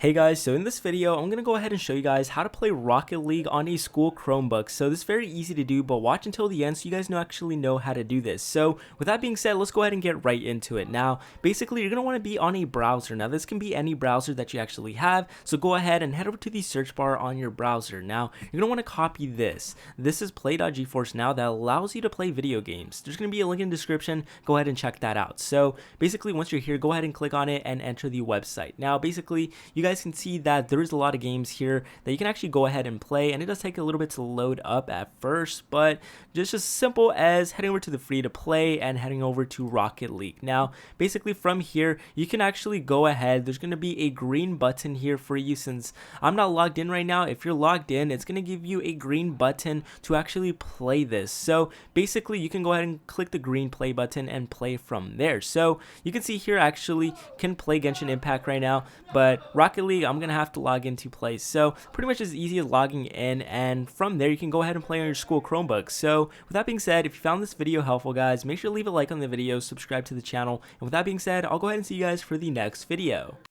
Hey guys, so in this video, I'm going to go ahead and show you guys how to play Rocket League on a school Chromebook. So this is very easy to do, but watch until the end so you guys actually know how to do this. So with that being said, let's go ahead and get right into it. Now, basically, you're going to want to be on a browser. Now, this can be any browser that you actually have. So go ahead and head over to the search bar on your browser. Now, you're going to want to copy this. This is play.geforce now that allows you to play video games. There's going to be a link in the description. Go ahead and check that out. So basically, once you're here, go ahead and click on it and enter the website. Now, basically, you guys can see that there is a lot of games here that you can actually go ahead and play, and it does take a little bit to load up at first, but just as simple as heading over to the free to play and heading over to Rocket League. Now, basically from here, you can actually go ahead. There's going to be a green button here for you. Since I'm not logged in right now, if you're logged in, it's going to give you a green button to actually play this. So basically, you can go ahead and click the green play button and play from there. So you can see here, I actually can play Genshin Impact right now, but Rocket League, I'm going to have to log in to play. So pretty much as easy as logging in, and from there, you can go ahead and play on your school Chromebook. So with that being said, if you found this video helpful, guys, make sure to leave a like on the video, subscribe to the channel, and with that being said, I'll go ahead and see you guys for the next video.